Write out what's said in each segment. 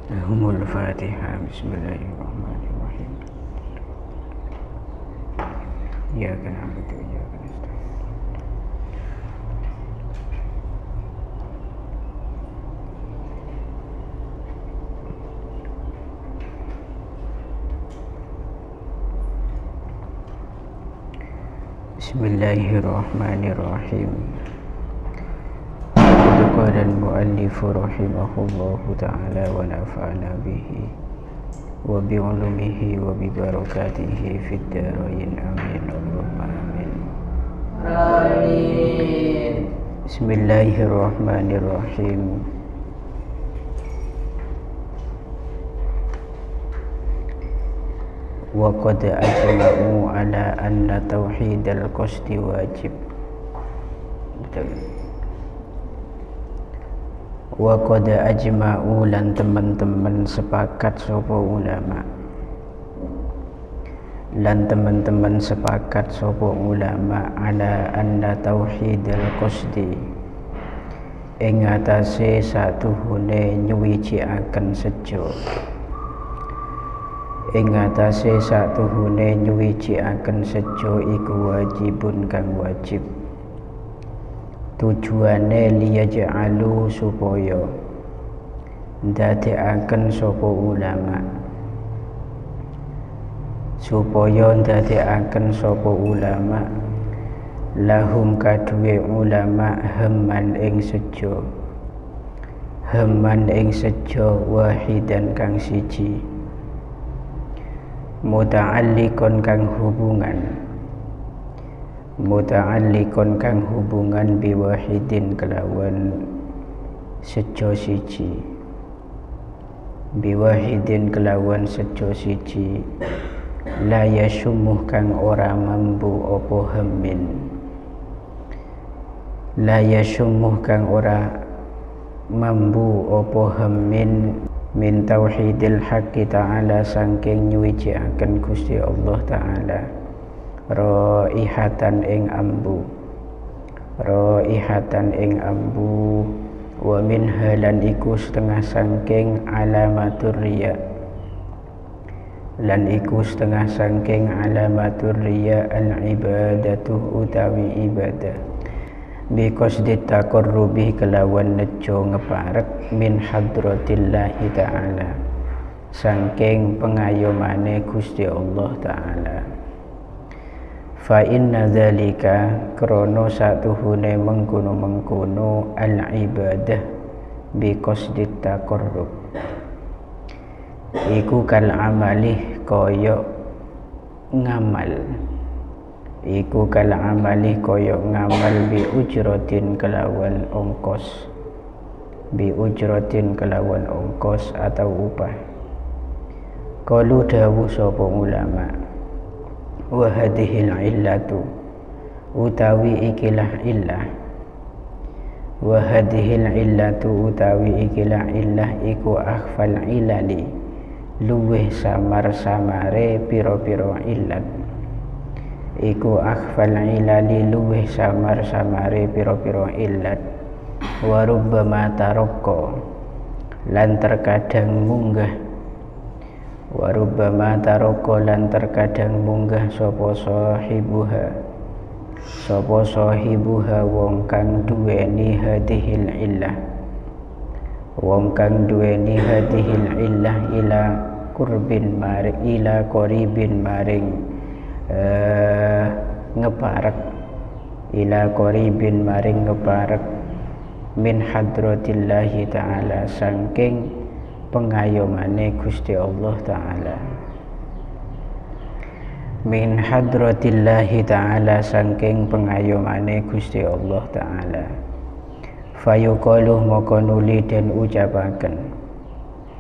Lahumul Fatihah. Bismillahirrahmanirrahim. Iyyaka na'budu wa iyyaka nasta'in. Bismillahirrahmanirrahim. Qala al-mu'allif rahimahullahu ta'ala wa nafa'ana bihi wa bi'ulumihi wa bi barakatihi fid dharain amin Allahumma amin. Amin. Bismillahirrahmanirrahim. Wa qad ajma'u ala anna tauhidal qasdi wajib. Betul. Wa qad ajma'u lan teman-teman sepakat sapa ulama. Lan teman-teman sepakat sapa ulama ala anna tauhidal qasdi ing atase satuhune nyuwiciaken sejo. Ing atase satuhune nyuwiciaken sejo iku wajibun kang wajib. Tujuane liyaj'alu supaya ndadekaken sapa ulama, supaya ndadekaken sapa ulama lahum kaduwe ulama hamman ing sejo, hamman ing sejo wahidan kang siji, muta'alliqon kang hubungan, muta'alliqon kang hubungan biwahidin kelawan sejo siji, biwahidin kelawan sejo siji, la yasumuh kang ora mambu opo hammin, la yasumuh kang ora mambu opo hammin min tauhidil haqqi ta'ala sangking nyuwiciaken Gusti Allah ta'ala raihatan ing ambu, raihatan ing ambu, wa min halan iku setengah sangking alamatur riya, lan iku setengah sangking alamatur riya al ibadatu utawi ibadah biqasdi taqarrubi kelawan nejo ngeparek min hadratillahi ta'ala sangking pengayomane Gusti Allah ta'ala. Fa inna dzalika krono satuhune mengkono-mengkono al ibadah bi qasdi taqarrub iku kal amalih kaya ngamal, iku kal amalih kaya ngamal bi ujratin kelawan ongkos, bi ujratin kelawan ongkos atau upah. Qalu dawuh sapa ulama, wa hadhil illatu utawi ikilah illah, wa hadhil illatu utawi ikilah illah iku akhfal ilali luweh samar-samare piro-piro illat, iku akhfal ilali luweh samar-samare piro-piro illat, wa rubbama tarokko lan terkadang munggah, wa rubbama taroko lan terkadang munggah sapa sahibuha, sapa sahibuha wong kang duweni hadhil illah, wong kang duweni hadhil illah ila qurbin maring, ila qaribin maring ngeparek, ila qaribin maring ngeparek min hadratillahi ta'ala sangking pengayomane Gusti Allah ta'ala, min hadratillahi ta'ala sangking pengayomane Gusti Allah ta'ala. Fayuqalu maka nuli den ucapaken,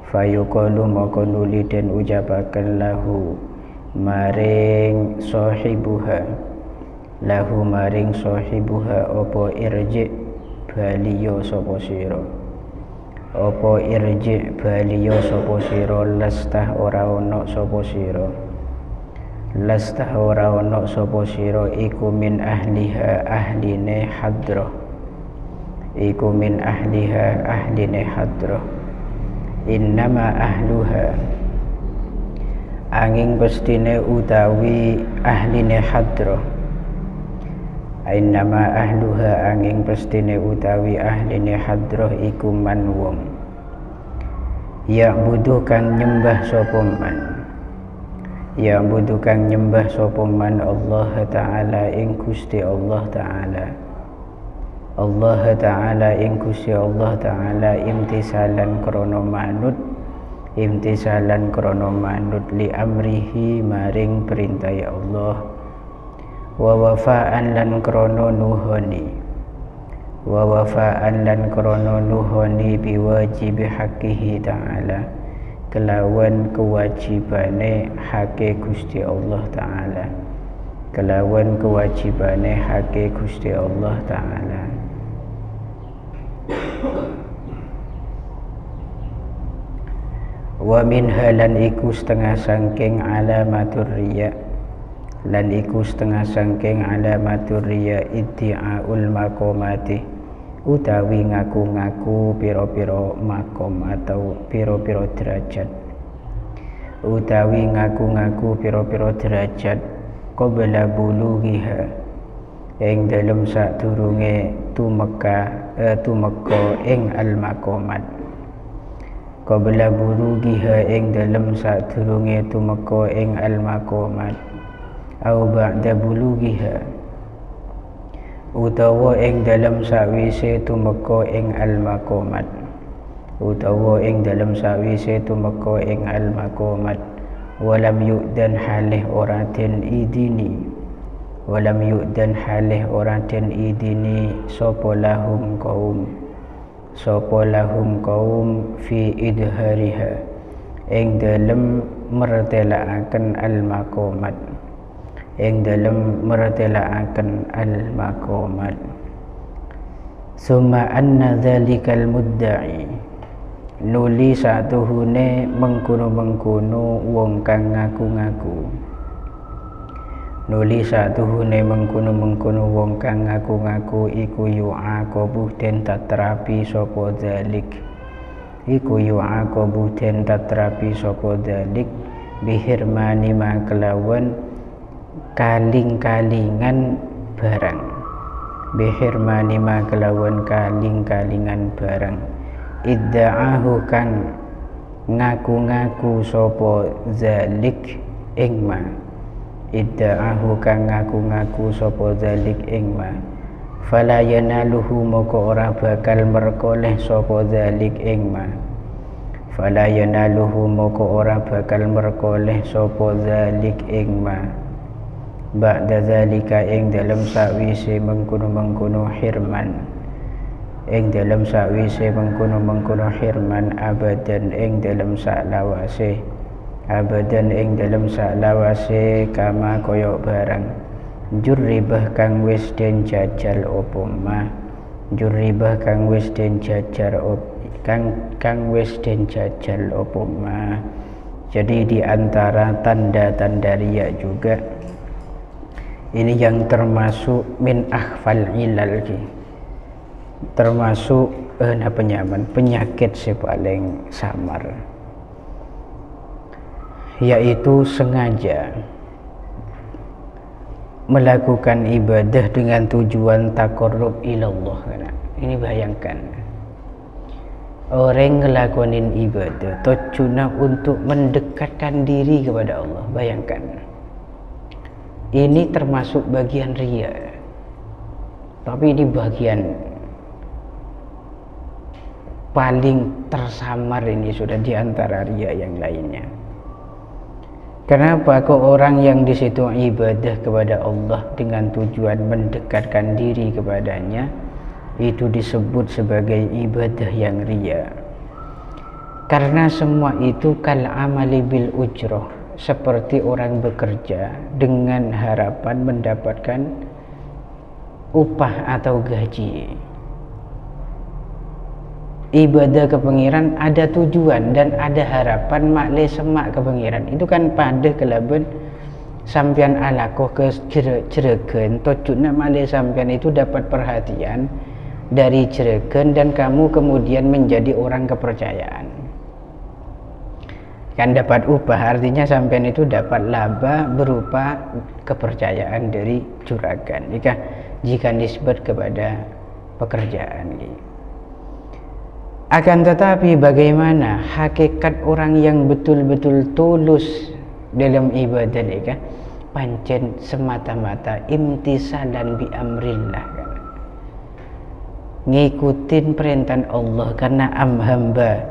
fayuqalu maka nuli den ucapaken lahu maring sahibuha, lahu maring sahibuha apa irji baliyo sapa sira, apa irji baliyo sapa sira lastah ora ana sapa sira, lastah ora ana sapa sira iku min ahliha ahline hadrah, iku min ahliha ahline hadrah, innama ahluha angin pestine utawi ahline hadrah, innama ahluha angin pestine utawi ahline hadrah iku man wong ya buduh kang nyembah sapa man, ya buduh kang nyembah sapa man Allah taala ing Gusti Allah taala, Allah taala ing Gusti Allah taala imtisalan krana manut, imtisalan krana manut li amrihi maring perintah Allah, wa wafaan lan krana nuhoni, wa wafaan lan krana nuhoni biwajibi haqqihi ta'ala kelawan kewajibane hake Gusti Allah taala, kelawan kewajibane hake Gusti Allah taala. Wa minha lan iku setengah sangking alamatur riya, lan iku setengah sangking alamatur riya iddi'aul maqamati utawi ngaku-ngaku piro-piro makom atau piro-piro derajat, utawi ngaku-ngaku piro-piro derajat qabla bulughiha ing dalem sadurunge tumeka ing al maqamat, qabla bulughiha ing dalem sadurunge tumeka ing al maqamat, au ba'da bulughiha utawa ing dalem sawise tumeka ing al maqamat, utawa ing dalem sawise tumeka ing al maqamat, walam yu'dan halih ora den idini, walam yu'dan halih ora den idini sapa lahum kaum, sapa lahum kaum fi idhariha ing dalem mertelaaken al maqamat, ing dalem mertelaaken al maqamat. Summa anna dzalikal mudda'i nuli satuhune mengkono-mengkono wong kang ngaku-ngaku, nuli satuhune mengkono-mengkono wong kang ngaku-ngaku iku yu'aqabu den tatrapi sapa dzalik, iku yu'aqabu den tatrapi sapa dzalik bihirmani ma kelawan kaling-kalingan barang, bihirmani ma kelawan kaling-kalingan barang idda'ahu kang ngaku-ngaku sapa zalik ing ma, idda'ahu kang ngaku-ngaku sapa zalik ing ma, fala yanaluhu moko ora bakal merkoleh sapa zalik ing ma, fala yanaluhu moko ora bakal merkoleh sapa zalik ing ma, ba'da zalika ing dalam sakwise mengkono-mengkono hirman, ing dalam sakwise mengkono-mengkono hirman abadan ing dalam saklawase, abadan ing dalam saklawase kama koyok barang jurribah kang wis den jajal opo ma, jurribah kang wis den jajar kang wis den jajal opo ma. Jadi di antara tanda-tanda riya juga ini yang termasuk min akhfal ilal, termasuk penyakit si paling samar, yaitu sengaja melakukan ibadah dengan tujuan taqarrub ilallah. Ini bayangkan orang ngelakonin ibadah tujuannya untuk mendekatkan diri kepada Allah. Bayangkan, ini termasuk bagian riya, tapi ini bagian paling tersamar, ini sudah di antara riya yang lainnya. Kenapa kok orang yang di situ ibadah kepada Allah dengan tujuan mendekatkan diri kepadanya itu disebut sebagai ibadah yang riya? Karena semua itu kal amali bil ujroh, seperti orang bekerja dengan harapan mendapatkan upah atau gaji. Ibadah ke pengiran ada tujuan dan ada harapan makle semak ke pengiran. Itu kan pada kelaben sampian alakoh ke jeregen tojuna makle sampian itu dapat perhatian dari jeregen dan kamu kemudian menjadi orang kepercayaan. kan dapat upah, artinya sampean itu dapat laba berupa kepercayaan dari juragan jika disebut kepada pekerjaan gitu. Akan tetapi bagaimana hakikat orang yang betul-betul tulus dalam ibadah ini pancen semata-mata imtisalan bi amrillah kan, ngikutin perintah Allah, karena hamba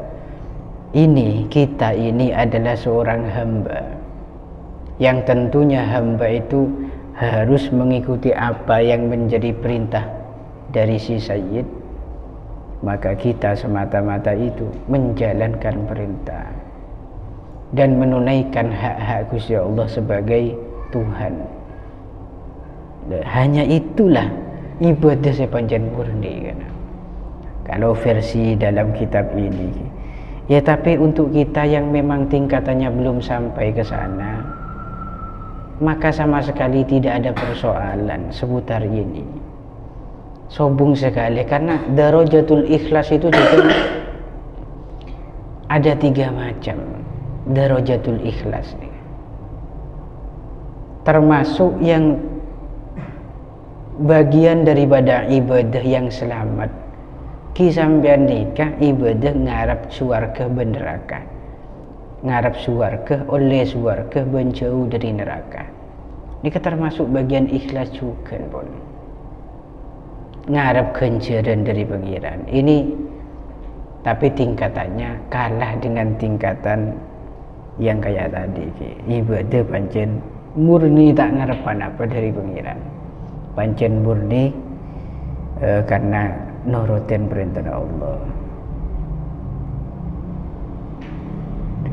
ini, kita ini adalah seorang hamba yang tentunya hamba itu harus mengikuti apa yang menjadi perintah dari si Sayyid. Maka kita semata-mata itu menjalankan perintah dan menunaikan hak-hak Gusti Allah sebagai Tuhan. Hanya itulah ibadah sepanjang murni kan. Kalau versi dalam kitab ini ya, tapi untuk kita yang memang tingkatannya belum sampai ke sana, maka sama sekali tidak ada persoalan seputar ini. Sombong sekali, karena darajatul ikhlas itu juga ada 3 macam darajatul ikhlas nih. Termasuk yang bagian daripada ibadah yang selamat. Ki sampean nikah ibadah ngarap suarga neraka, ngarap suarga oleh suarga menjauh dari neraka. Ini termasuk bagian ikhlas juga pun, ngarap ganjaran dari pengiran ini, tapi tingkatannya kalah dengan tingkatan yang kayak tadi ibadah pancen murni tak ngarepan apa dari pengiran, pancen murni karena nurutin perintah Allah.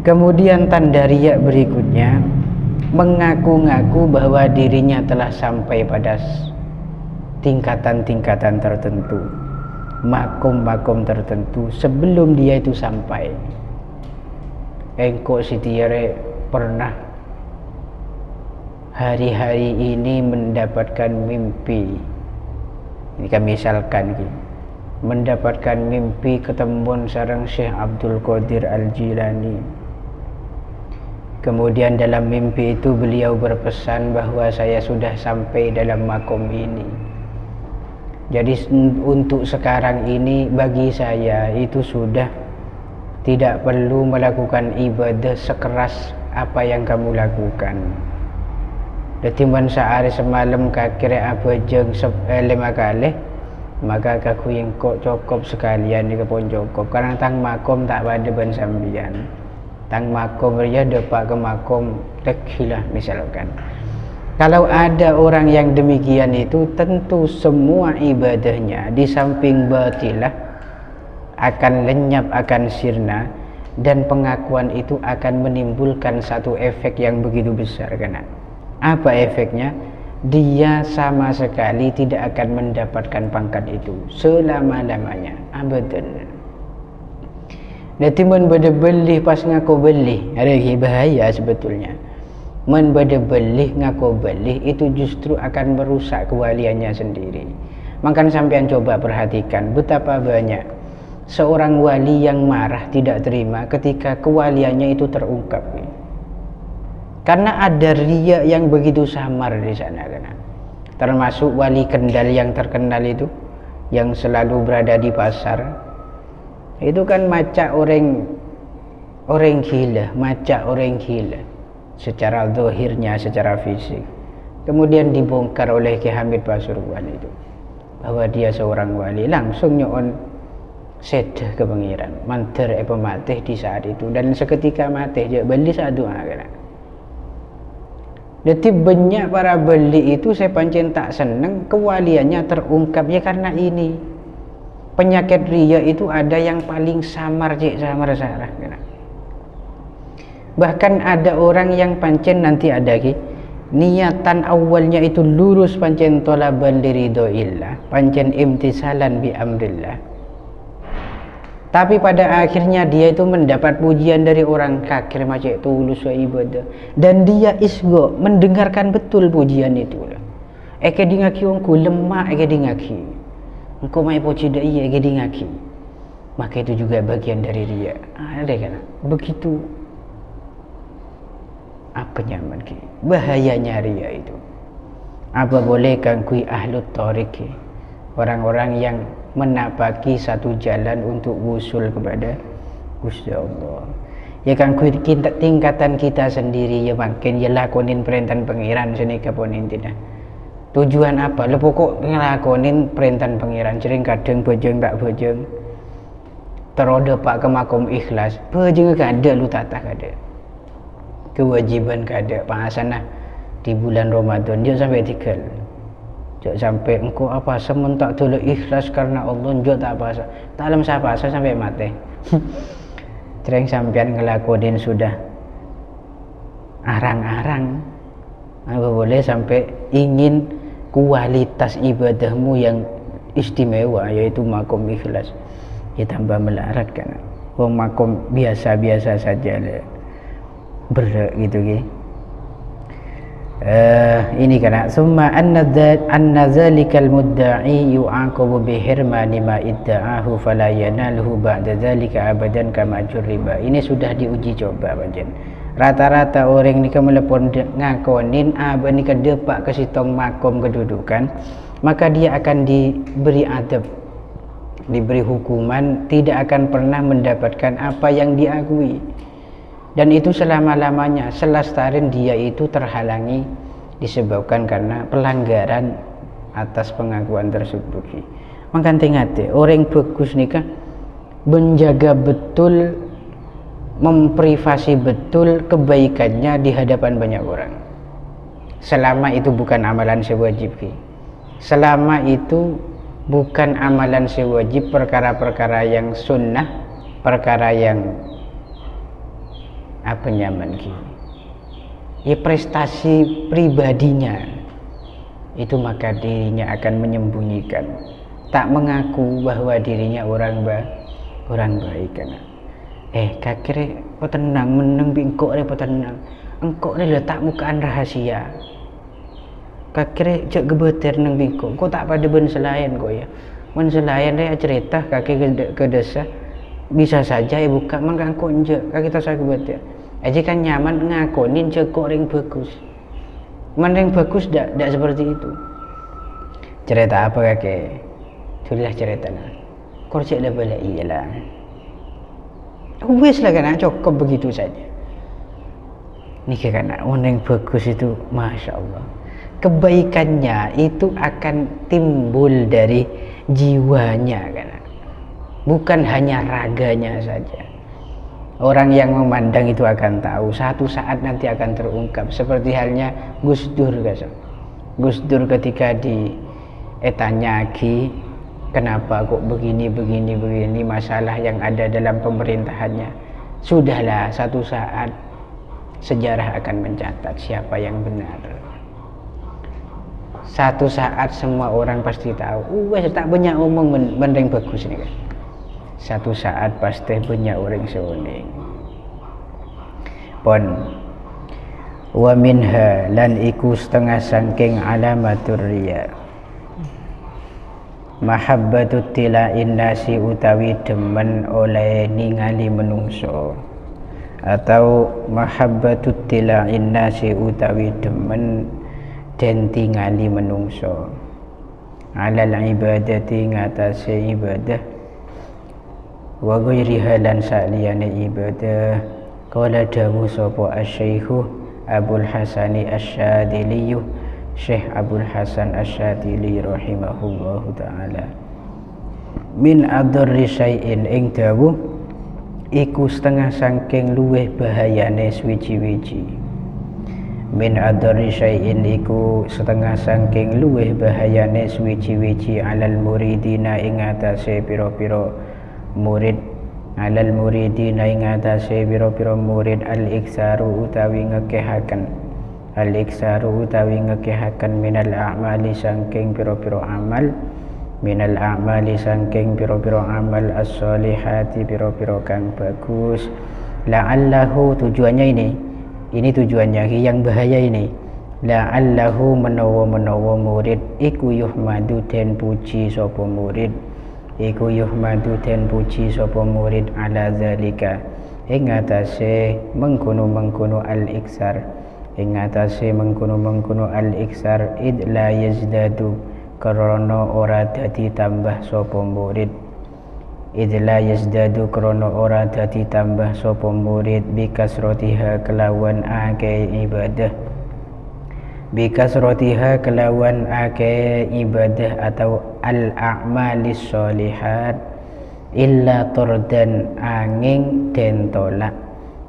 Kemudian tanda riya berikutnya, mengaku-ngaku bahwa dirinya telah sampai pada tingkatan-tingkatan tertentu, makom-makom tertentu sebelum dia itu sampai. Engkau sitiare pernah hari-hari ini mendapatkan mimpi, ini kan misalkan mendapatkan mimpi ketemuan sareng Syekh Abdul Qadir Al-Jilani. Kemudian dalam mimpi itu beliau berpesan bahwa saya sudah sampai dalam makom ini. Jadi untuk sekarang ini bagi saya itu sudah tidak perlu melakukan ibadah sekeras apa yang kamu lakukan. Detiman sehari semalam kakira apa jeng 5 kali, maka kaku yang kok cukup sekalian di kepon cukup, karena tang makom tak pada ban sambian, tang makom dia depak ke makom lekhilah misalkan. Kalau ada orang yang demikian itu, tentu semua ibadahnya di samping batilah akan lenyap, akan sirna, dan pengakuan itu akan menimbulkan satu efek yang begitu besar. Karena apa efeknya? Dia sama sekali tidak akan mendapatkan pangkat itu selama-lamanya, abadan. Nanti men beli pas ngaku beli, ada bahaya sebetulnya. Men beli ngaku beli itu justru akan merusak kewaliannya sendiri. Maka sampean coba perhatikan betapa banyak seorang wali yang marah tidak terima ketika kewaliannya itu terungkap. Karena ada riya yang begitu samar di sana kan. Termasuk wali Kendal yang terkenal itu, yang selalu berada di pasar. Itu kan macak orang gila, macak orang gila secara zahirnya, secara fisik. Kemudian dibongkar oleh Ki Hamid Pasuruan itu bahwa dia seorang wali, langsung nyon sedah ke pengiran, manter pematih di saat itu, dan seketika mati dia beli saat doa kan. Jadi banyak para beli itu saya pancen tak seneng kewaliannya terungkap ya, karena ini penyakit riya itu ada yang paling samar samar sarah. Bahkan ada orang yang pancen nanti ada niatan awalnya itu lurus pancen tolaban liridhoillah, pancen imtisalan bi amrillah. Tapi pada akhirnya dia itu mendapat pujian dari orang kafir macam tulus wa ibadah, dan dia isgo mendengarkan betul pujian itu. Eke dingaki ongku lemah, eke dingaki engkau mai puji dai, eke dingaki. Maka itu juga bagian dari riya. Ada kan begitu apa nyaman ki bahayanya ria itu apa boleh kangkui ahlut tariq orang-orang yang menapaki satu jalan untuk wusul kepada Gusti Allah ya kangkui tingkatan kita sendiri ya makin ya lakonin perintah pengiran sini kaponin tidak tujuan apa le pokok ngelakonin perintah pengiran sering kadang bojong tak bojong teroda pak ke makom ikhlas bojong kada lu tatah kada kewajiban kada pasanah di bulan Ramadan dia sampai tinggal dia sampai engkau apa sementak dulu ikhlas karena Allah dia tak apa tak alam siapa sampai mati sering sampean ngelakonin sudah arang-arang apa boleh sampai ingin kualitas ibadahmu yang istimewa yaitu makom ikhlas ya tambah melarat kan makom biasa-biasa saja lah berat gitu ki ini karena summa anna zalikal mudda'i yu'aqabu bihirmani ma idda'ahu fala yanaluhu ba'da zalika abadan kama jurriba ini sudah diuji coba panjen rata-rata orang ni melepon ngakonin apa ni kedepak ke sitong makom kedudukan maka dia akan diberi adab diberi hukuman tidak akan pernah mendapatkan apa yang diakui dan itu selama-lamanya selastarin dia itu terhalangi disebabkan karena pelanggaran atas pengakuan tersebut maka ingat orang bagus nikah menjaga betul memprivasi betul kebaikannya di hadapan banyak orang selama itu bukan amalan sewajib selama itu bukan amalan sewajib perkara-perkara yang sunnah perkara yang apa nyaman ya prestasi pribadinya itu maka dirinya akan menyembunyikan tak mengaku bahwa dirinya orang baik kan kakire tenang meneng bingkok re tenang engkau ni letak mukaan rahasia kakire cek gebeter nang bingkok kau tak pada ben selain kau ya men selain re cerita kaki ke desa bisa saja ibu kak mangkang konje kaki kita saya gebeter aja kan nyaman ngakonin cekok ring bagus men bagus dak seperti itu cerita apa kakek sudah cerita lah kau cek dah balik iyalah wes lah kan cukup begitu saja ni kan orang yang bagus itu masya Allah kebaikannya itu akan timbul dari jiwanya kan bukan hanya raganya saja orang yang memandang itu akan tahu satu saat nanti akan terungkap seperti halnya Gus Dur Gus Dur ketika ditanyaki kenapa kok begini masalah yang ada dalam pemerintahannya sudahlah satu saat sejarah akan mencatat siapa yang benar satu saat semua orang pasti tahu tak banyak omong mending bagus nih kan satu saat pasti banyak orang seoning pon wa minha lan iku setengah sangking alamatur riya mahabbatut tila'in nasi utawi demen oleh ningali menungso atau mahabbatut tila'in nasi utawi demen den tingali menungso alal ibadati ngatasi ibadah wa ghairiha lan saliyane ibadah qala dawu sapa asy-syaikhu Abul Hasani Asy-Syadzili Syekh Abul Hasan Asy-Syadzili rahimahullahu taala min adarri syai'in ing dawu iku setengah saking luweh bahayane swiji-wiji min adarri syai'in iku setengah saking luweh bahayane swiji-wiji alal muridina ing atase pira-pira murid alal muridina ing atase pira-pira murid al-iksaru utawi ngekehaken al-iksaru utawi ngekehaken minal a'mali saking pira-pira amal minal a'mali saking pira-pira amal as-solihati pira-pira kang bagus la'allahu tujuannya ini tujuannya yang bahaya ini la'allahu menawa murid iku yuhmadu den puji sapa murid iku yuhmadu den puji sapa murid ala zalika ing atase mengkono al-iksar ing atase mengkono-mengkono al-iksar id la yazdadu krana ora dadi tambah sapa murid, id la yazdadu krana ora dadi tambah sapa murid bikasrotiha kelawan akeh ibadah, bikasrotiha kelawan akeh ibadah atau al-a'malis sholihat illa turdan angin den tolak,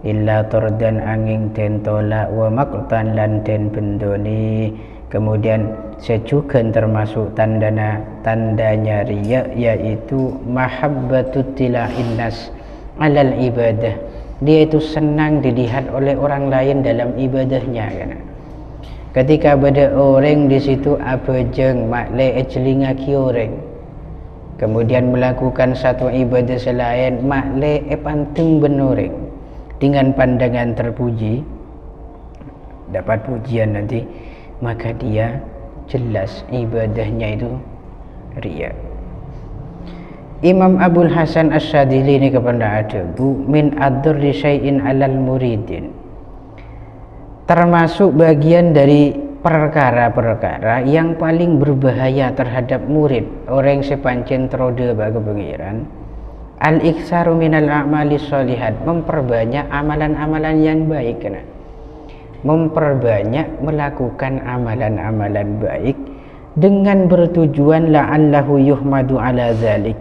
illa turdan angin den tolak wa maqtan lan den bendoni. Kemudian sejugan termasuk tandanya riya yaitu mahabbatut tila'in nas alal ibadah, dia itu senang dilihat oleh orang lain dalam ibadahnya kan. Ketika ada orang di situ abejeng makle ejlingaki orang, kemudian melakukan satu ibadah selain makle panteng benoreng dengan pandangan terpuji, dapat pujian nanti, maka dia jelas ibadahnya itu riya. Imam Abul Hasan Asy-Syadzili ini kepada adabu min ad-durri syai'in 'alal muridin, termasuk bagian dari perkara-perkara yang paling berbahaya terhadap murid orang sepancen trode bagi pengiran, al-iktsaru minal a'malis sholihat, memperbanyak amalan-amalan yang baik kena, memperbanyak melakukan amalan-amalan baik dengan bertujuan la'allahu yuhmadu ala zalik,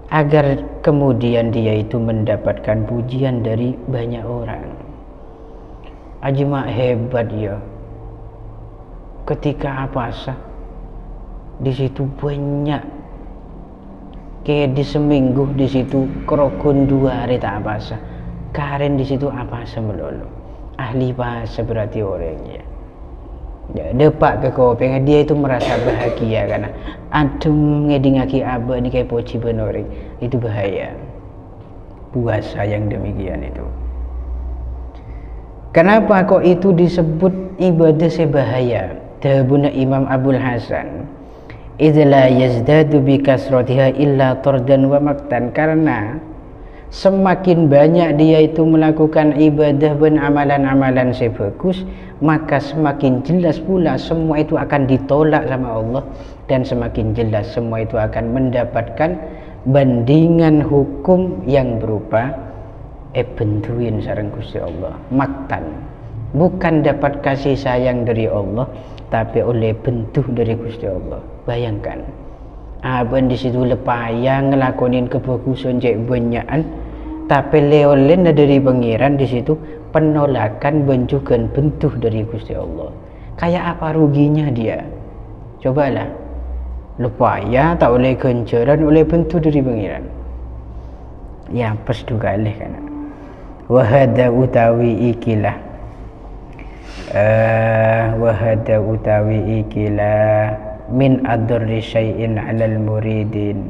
agar kemudian dia itu mendapatkan pujian dari banyak orang. Ajma hebat ya, ketika apa sah di situ banyak kayak di seminggu di situ kerokun 2 hari tak apa sah, karen di situ apa sah melulu ahli bahasa berarti orangnya ya, depak ke kopeng dia itu merasa bahagia karena adem ngedingaki aba ni kayak poci benoreng, itu bahaya puasa yang demikian itu. Kenapa kok itu disebut ibadah sebahaya? Dahbuna Imam Abul Hasan, idza yazdadu bi kasratiha illa turdan wa maktan, karena semakin banyak dia itu melakukan ibadah dan amalan-amalan sebagus, maka semakin jelas pula semua itu akan ditolak sama Allah, dan semakin jelas semua itu akan mendapatkan bandingan hukum yang berupa bentuin sareng Gusti Allah, maktan, bukan dapat kasih sayang dari Allah tapi oleh bentuh dari Gusti Allah. Bayangkan aben di situ lepayang ngelakonin kebagusan cek banyakan, tapi leolen dari pengiran di situ penolakan benjukan bentuh dari Gusti Allah. Kayak apa ruginya dia? Cobalah, lepaya tak oleh kencaran oleh bentuh dari pengiran. Ya pas juga leh kana. Wahada utawi ikilah, wahada utawi ikilah min ad-durri syai'in 'alal muridin,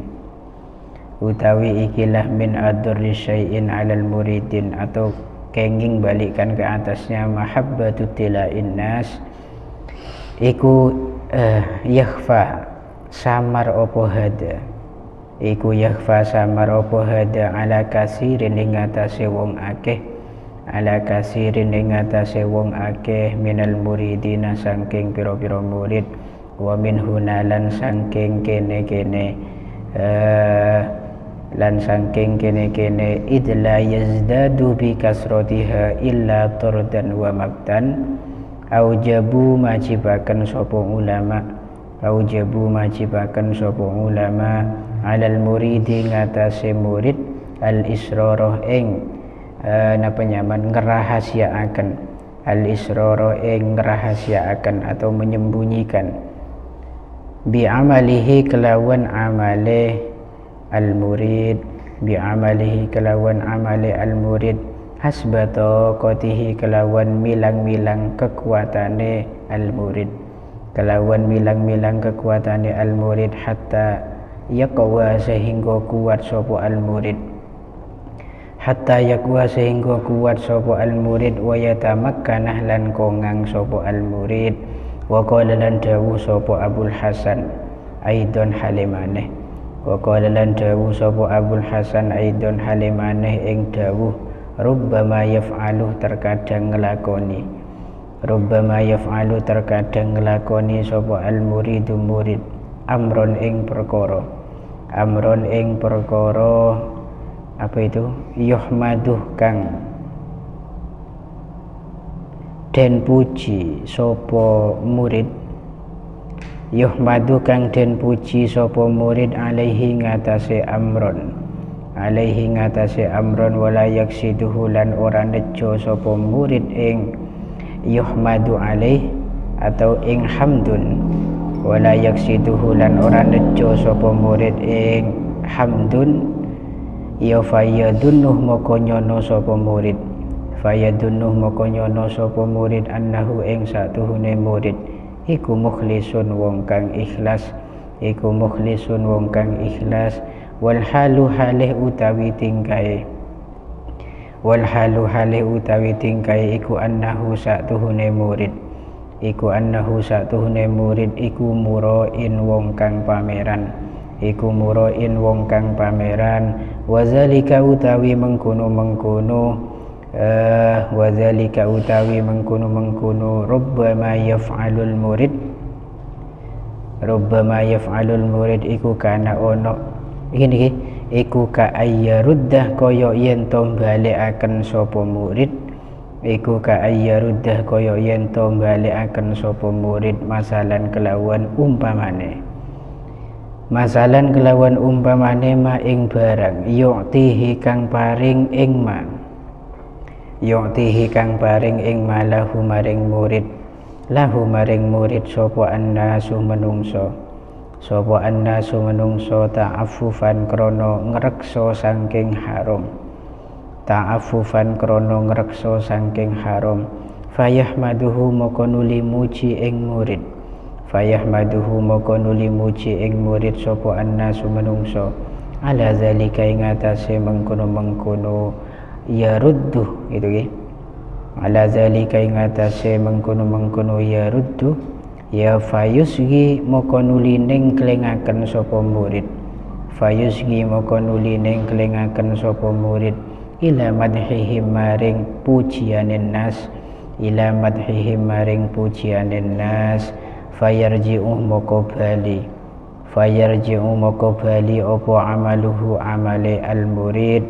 utawi ikilah min ad-durri syai'in 'alal muridin, atau kenging balikkan ke atasnya mahabbatut tila'in nas, iku yakhfa samar opo hada, iku yakhfa samar opo hada ala kasirin ing atase wong akeh, ala kasirin ing atase wong akeh minal muridina saking pira-pira murid, wa min hunalan saking kene-kene lan saking kene-kene idla yazdadu bi kasratiha illa turdan wa maktan, aujabu majibakan sapa ulama, aujabu majibakan sapa ulama alal muridi ngatasi murid al israrah ing napa nyaman ngerahasiaaken, al israrah ing ngerahasiaaken atau menyembunyikan, bi amalihi kelawan amale al murid, bi amalihi kelawan amale al murid, hasbata qatihi kelawan milang-milang kekuatane al murid, kelawan milang-milang kekuatane al murid, hatta yaqwa sehingga kuat sapa al murid, hatta yaqwa sehingga kuat sapa al murid, wa yatamakkanah lan kongang sapa al murid, wa qala lan dawuh sapa Abul Hasan aidon halimaneh, wa qala lan dawuh sapa Abul Hasan aidon halimaneh ing dawuh rubbama yaf'alu terkadang ngelakoni, rubbama yaf'alu terkadang nglakoni sapa al muridu murid amron ing perkara apa itu yuhmaduh kang den puji sapa murid yuhmadu kang den puji sapa murid alaihi ngatasé amron wala yaksiduhu lan ora nejo sapa murid ing yuhmadu alaih atau ing hamdun wala yaksiduhu lan ora nejo sapa murid ing hamdun ya fayadunnuh moko nyono sapa murid annahu ing satuhune murid iku mukhlisun wong kang ikhlas wal halu halih utawi tingkae iku annahu satuhune murid iku murain wong kang pameran wazalika utawi mengkono rubbama yaf'alul murid iku kana ono iki iku ka ayyaruddah kaya yen to balekaken sapa murid masalan kelawan umpamane ma ing barang yu'tihi kang paring ing ma lahu maring murid sapa annasu menungso ta'affufan krana ngreksa saking haram fayahmaduhu moko nuli muji ing murid sapa annasu menungso ala zalika ing atase mengkono yaruddu gitu nggih ala zalika ing atase mengkono yaruddu ya fayusgi moko nuli ning kelingaken sapa murid ila madhihim maring pujianen nas fayarji'u moko bali opo amaluhu amale al murid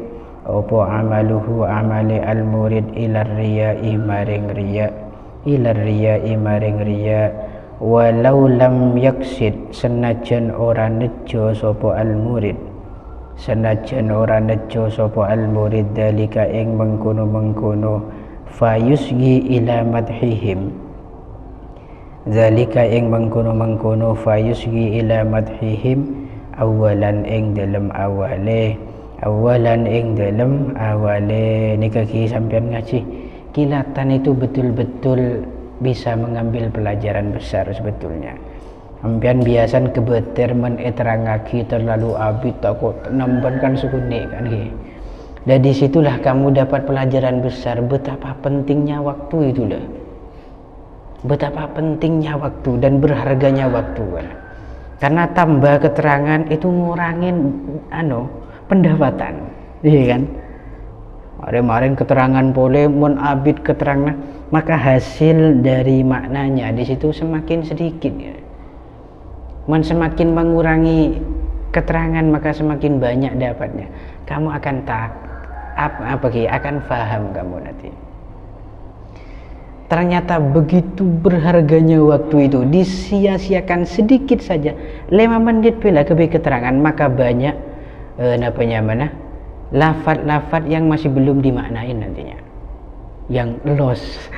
ila riya'i maring riya walau lam yaksid senajan ora nejo sapa al murid dalika ing mengkono fayusgi ila madhihim zalika ing mengkono fayusgi ila madhihim awalan ing dalem awale nika ki sampean ngaji kilatan itu betul-betul bisa mengambil pelajaran besar sebetulnya. Sampean biasan kebeter menerangake terlalu abid takut nambankan sukune kan nggih. Dan disitulah kamu dapat pelajaran besar betapa pentingnya waktu itu loh. Betapa pentingnya waktu dan berharganya waktu kan. Karena tambah keterangan itu ngurangin pendapatan. Iya kan? Kemarin keterangan boleh mun abid keterangan maka hasil dari maknanya di situ semakin sedikit ya. Man semakin mengurangi keterangan maka semakin banyak dapatnya. Kamu akan akan paham kamu nanti. Ternyata begitu berharganya waktu itu disia-siakan sedikit saja 5 menit bila kebe keterangan maka banyak lafaz-lafaz yang masih belum dimaknain nantinya yang lost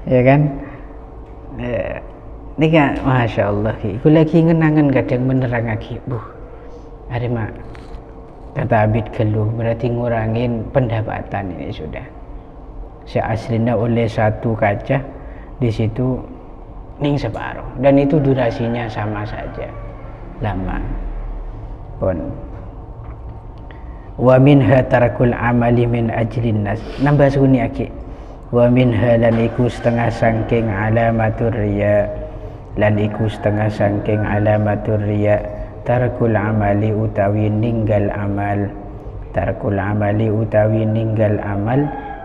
ya kan nika masya Allah iku lagi ngenangan kadang menerangake ada mak kata abid keluh berarti ngurangin pendapatan ini sudah seaslinya oleh satu kaca di situ ning separuh dan itu durasinya sama saja lama pun wa minha tarakul amali min ajlin nas nambah suni aki wa minha lan iku setengah sangking alamatur riya tarakul amali utawi ninggal amal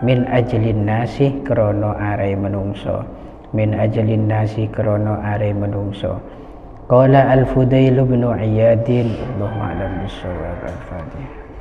min ajlin nasi krono are menungso, min ajlin nasi krono are menungso. Qala al-Fudail bin Iyadin, Allahu a'lam bissawab. Al-Fatihah.